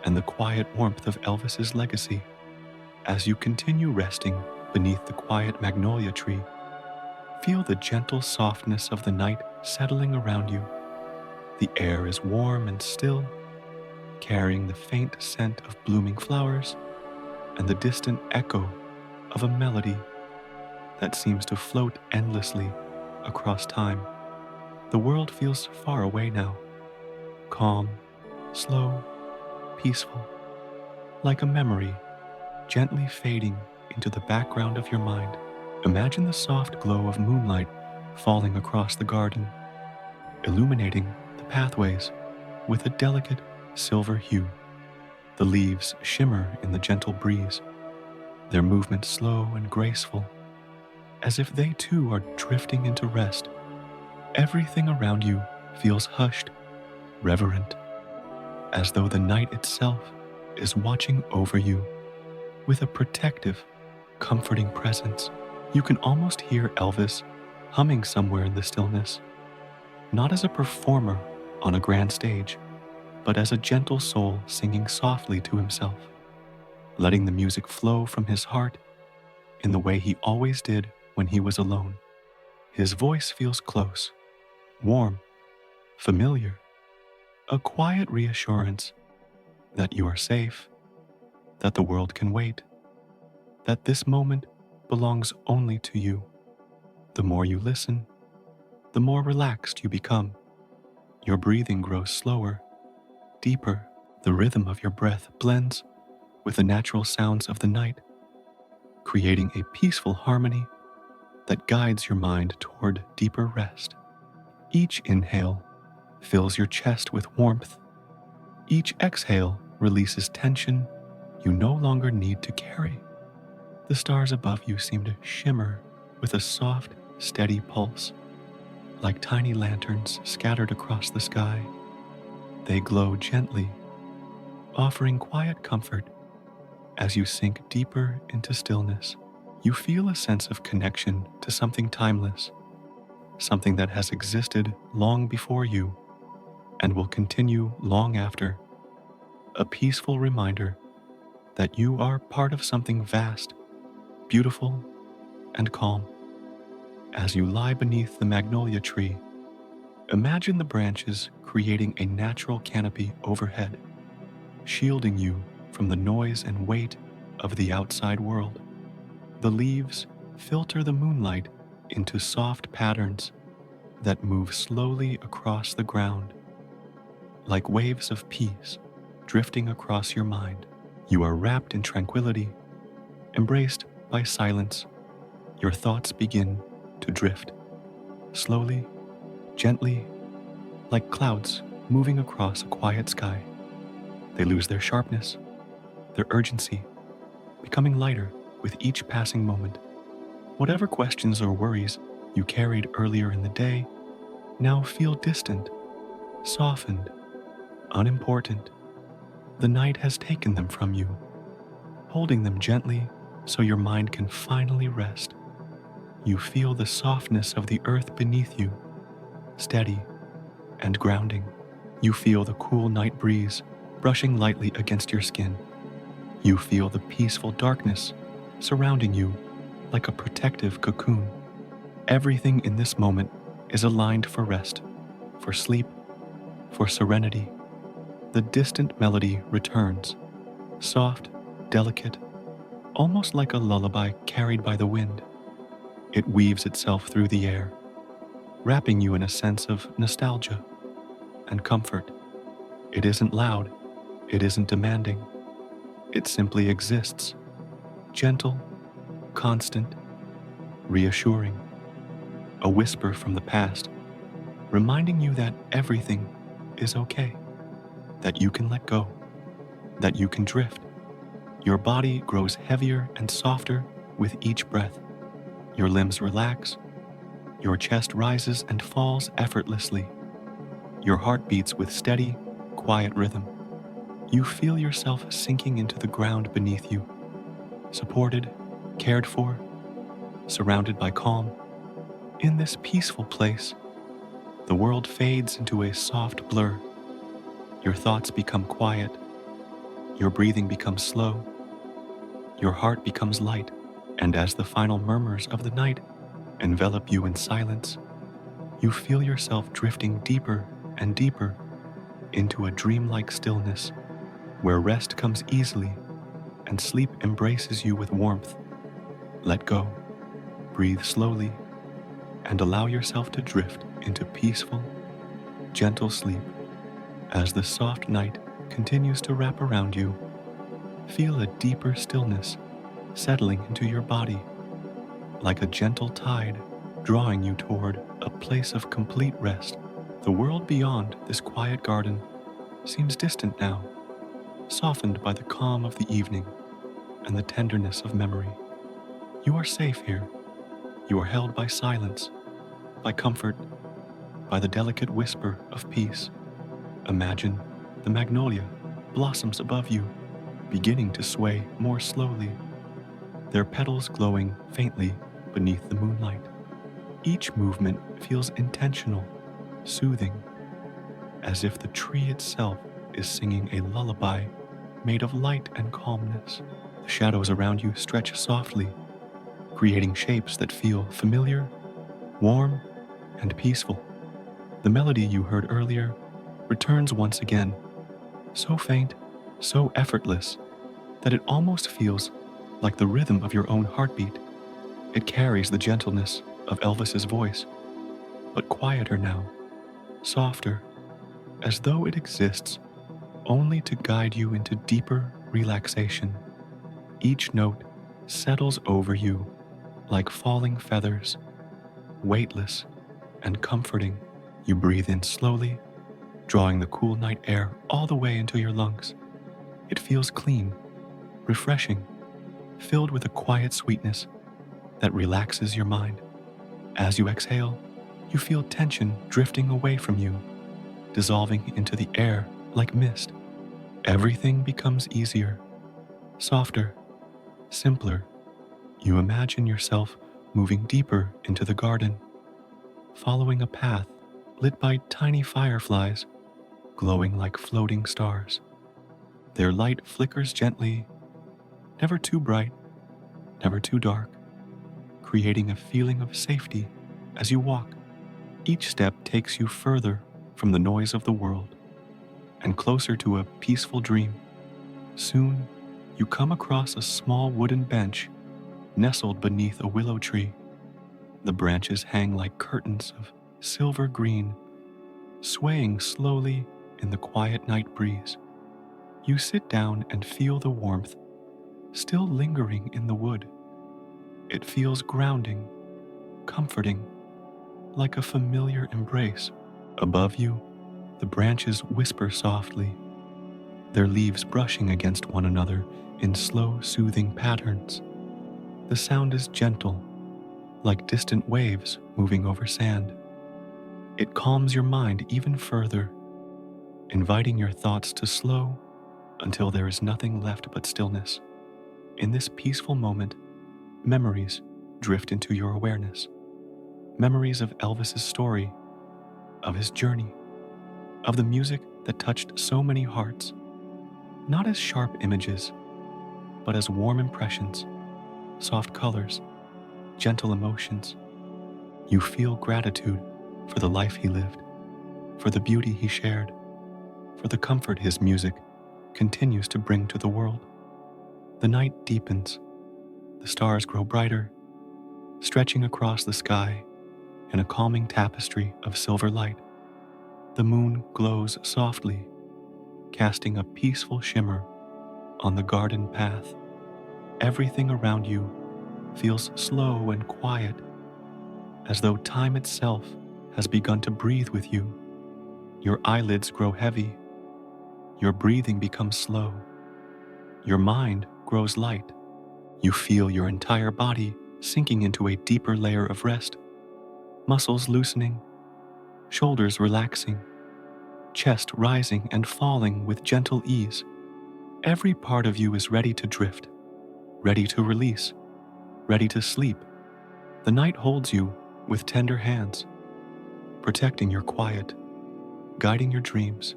S1: and the quiet warmth of Elvis's legacy. As you continue resting beneath the quiet magnolia tree, feel the gentle softness of the night settling around you. The air is warm and still, carrying the faint scent of blooming flowers and the distant echo of a melody that seems to float endlessly across time. The world feels far away now, calm, slow, peaceful, like a memory gently fading into the background of your mind. Imagine the soft glow of moonlight falling across the garden, illuminating the pathways with a delicate silver hue. The leaves shimmer in the gentle breeze, their movement slow and graceful, as if they too are drifting into rest. Everything around you feels hushed, reverent, as though the night itself is watching over you with a protective, comforting presence. You can almost hear Elvis humming somewhere in the stillness, not as a performer on a grand stage, but as a gentle soul singing softly to himself, letting the music flow from his heart in the way he always did when he was alone. His voice feels close, warm, familiar, a quiet reassurance that you are safe, that the world can wait, that this moment belongs only to you. The more you listen, the more relaxed you become. Your breathing grows slower, deeper. The rhythm of your breath blends with the natural sounds of the night, creating a peaceful harmony that guides your mind toward deeper rest. Each inhale fills your chest with warmth. Each exhale releases tension you no longer need to carry. The stars above you seem to shimmer with a soft, steady pulse, like tiny lanterns scattered across the sky. They glow gently, offering quiet comfort as you sink deeper into stillness. You feel a sense of connection to something timeless, something that has existed long before you and will continue long after. A peaceful reminder that you are part of something vast, beautiful, and calm. As you lie beneath the magnolia tree, imagine the branches creating a natural canopy overhead, shielding you from the noise and weight of the outside world. The leaves filter the moonlight into soft patterns that move slowly across the ground, like waves of peace drifting across your mind. You are wrapped in tranquility, embraced by silence. Your thoughts begin to drift, slowly, gently, like clouds moving across a quiet sky. They lose their sharpness, their urgency, becoming lighter with each passing moment. Whatever questions or worries you carried earlier in the day now feel distant, softened, unimportant. The night has taken them from you, holding them gently so your mind can finally rest. You feel the softness of the earth beneath you, steady and grounding. You feel the cool night breeze brushing lightly against your skin. You feel the peaceful darkness surrounding you like a protective cocoon. Everything in this moment is aligned for rest, for sleep, for serenity. The distant melody returns, soft, delicate, almost like a lullaby carried by the wind. It weaves itself through the air, wrapping you in a sense of nostalgia and comfort. It isn't loud, it isn't demanding. It simply exists, gentle, constant, reassuring. A whisper from the past, reminding you that everything is okay, that you can let go, that you can drift. Your body grows heavier and softer with each breath. Your limbs relax, your chest rises and falls effortlessly. Your heart beats with steady, quiet rhythm. You feel yourself sinking into the ground beneath you, supported, cared for, surrounded by calm. In this peaceful place, the world fades into a soft blur. Your thoughts become quiet, your breathing becomes slow, your heart becomes light, and as the final murmurs of the night envelop you in silence, you feel yourself drifting deeper and deeper into a dreamlike stillness where rest comes easily and sleep embraces you with warmth. Let go, breathe slowly, and allow yourself to drift into peaceful, gentle sleep. As the soft night continues to wrap around you, feel a deeper stillness settling into your body, like a gentle tide drawing you toward a place of complete rest. The world beyond this quiet garden seems distant now, softened by the calm of the evening and the tenderness of memory. You are safe here. You are held by silence, by comfort, by the delicate whisper of peace. Imagine the magnolia blossoms above you, beginning to sway more slowly, their petals glowing faintly beneath the moonlight. Each movement feels intentional, soothing, as if the tree itself is singing a lullaby made of light and calmness. The shadows around you stretch softly, creating shapes that feel familiar, warm, and peaceful. The melody you heard earlier returns once again, so faint, so effortless, that it almost feels like the rhythm of your own heartbeat. It carries the gentleness of Elvis's voice, but quieter now, softer, as though it exists only to guide you into deeper relaxation. Each note settles over you like falling feathers, weightless and comforting. You breathe in slowly, drawing the cool night air all the way into your lungs. It feels clean, refreshing, filled with a quiet sweetness that relaxes your mind. As you exhale, you feel tension drifting away from you, dissolving into the air like mist. Everything becomes easier, softer, simpler. You imagine yourself moving deeper into the garden, following a path lit by tiny fireflies glowing like floating stars. Their light flickers gently, never too bright, never too dark, creating a feeling of safety as you walk. Each step takes you further from the noise of the world and closer to a peaceful dream. Soon, you come across a small wooden bench nestled beneath a willow tree. The branches hang like curtains of silver green, swaying slowly in the quiet night breeze. You sit down and feel the warmth still lingering in the wood. It feels grounding, comforting, like a familiar embrace. Above you, the branches whisper softly, their leaves brushing against one another in slow, soothing patterns. The sound is gentle, like distant waves moving over sand. It calms your mind even further, inviting your thoughts to slow until there is nothing left but stillness. In this peaceful moment, memories drift into your awareness. Memories of Elvis's story, of his journey, of the music that touched so many hearts, not as sharp images, but as warm impressions, soft colors, gentle emotions. You feel gratitude for the life he lived, for the beauty he shared, for the comfort his music continues to bring to the world. The night deepens, the stars grow brighter, stretching across the sky in a calming tapestry of silver light. The moon glows softly, casting a peaceful shimmer on the garden path. Everything around you feels slow and quiet, as though time itself has begun to breathe with you. Your eyelids grow heavy, your breathing becomes slow, your mind grows light. You feel your entire body sinking into a deeper layer of rest, muscles loosening, shoulders relaxing, chest rising and falling with gentle ease. Every part of you is ready to drift, ready to release, ready to sleep. The night holds you with tender hands, protecting your quiet, guiding your dreams.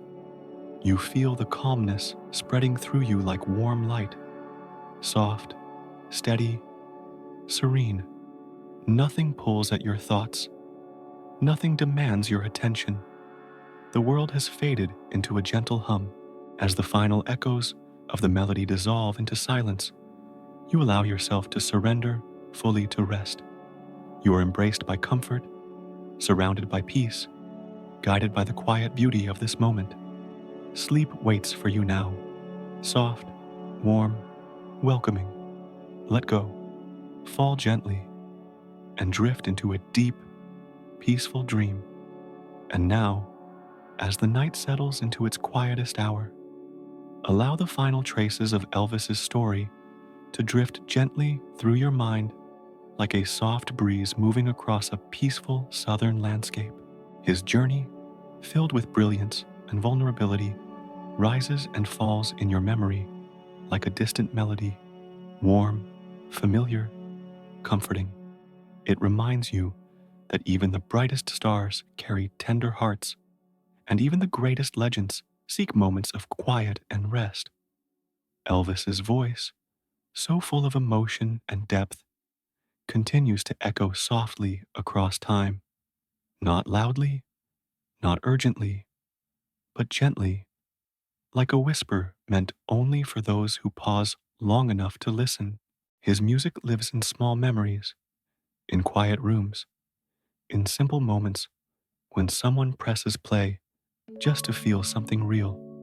S1: You feel the calmness spreading through you like warm light, soft, steady, serene. Nothing pulls at your thoughts. Nothing demands your attention. The world has faded into a gentle hum. As the final echoes of the melody dissolve into silence, you allow yourself to surrender fully to rest. You are embraced by comfort, surrounded by peace, guided by the quiet beauty of this moment. Sleep waits for you now, soft, warm, welcoming. Let go, fall gently, and drift into a deep, peaceful dream. And now, as the night settles into its quietest hour, allow the final traces of Elvis's story to drift gently through your mind like a soft breeze moving across a peaceful southern landscape. His journey, filled with brilliance and vulnerability, rises and falls in your memory like a distant melody, warm, familiar, comforting. It reminds you that even the brightest stars carry tender hearts, and even the greatest legends seek moments of quiet and rest. Elvis's voice, so full of emotion and depth, continues to echo softly across time, not loudly, not urgently, but gently, like a whisper meant only for those who pause long enough to listen. His music lives in small memories, in quiet rooms, in simple moments when someone presses play just to feel something real.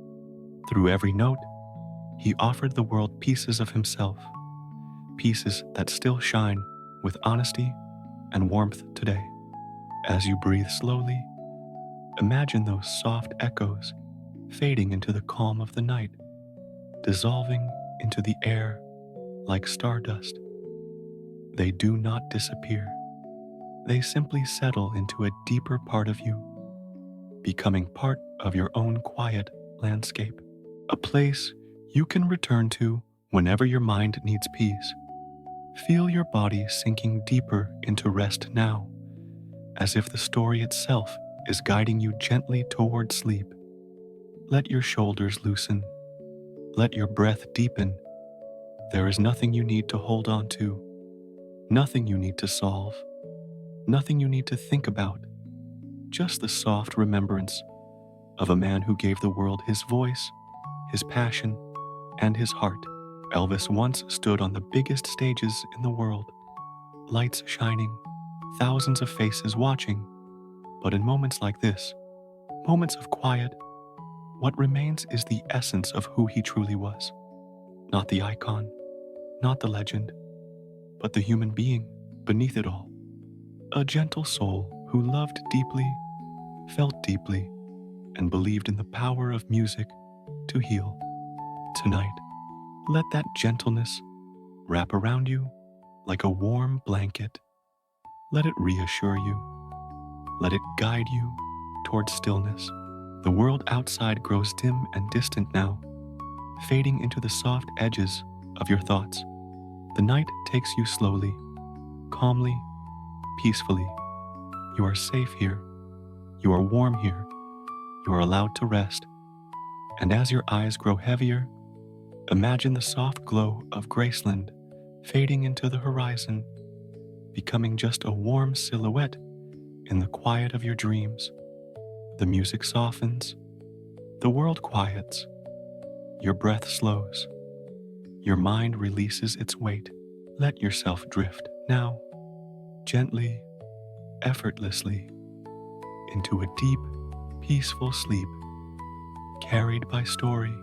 S1: Through every note, he offered the world pieces of himself, pieces that still shine with honesty and warmth today. As you breathe slowly, imagine those soft echoes fading into the calm of the night, dissolving into the air like stardust. They do not disappear. They simply settle into a deeper part of you, becoming part of your own quiet landscape, a place you can return to whenever your mind needs peace. Feel your body sinking deeper into rest now, as if the story itself is guiding you gently toward sleep. Let your shoulders loosen. Let your breath deepen. There is nothing you need to hold on to, nothing you need to solve, nothing you need to think about, just the soft remembrance of a man who gave the world his voice, his passion, and his heart. Elvis once stood on the biggest stages in the world, lights shining, thousands of faces watching. But in moments like this, moments of quiet, what remains is the essence of who he truly was. Not the icon, not the legend, but the human being beneath it all. A gentle soul who loved deeply, felt deeply, and believed in the power of music to heal. Tonight, let that gentleness wrap around you like a warm blanket. Let it reassure you. Let it guide you toward stillness. The world outside grows dim and distant now, fading into the soft edges of your thoughts. The night takes you slowly, calmly, peacefully. You are safe here. You are warm here. You are allowed to rest. And as your eyes grow heavier, imagine the soft glow of Graceland fading into the horizon, becoming just a warm silhouette in the quiet of your dreams. The music softens, the world quiets, your breath slows, your mind releases its weight. Let yourself drift now, gently, effortlessly, into a deep, peaceful sleep, carried by story,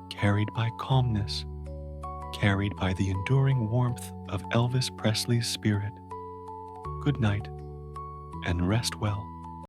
S1: carried by calmness, carried by the enduring warmth of Elvis Presley's spirit. Good night, and rest well.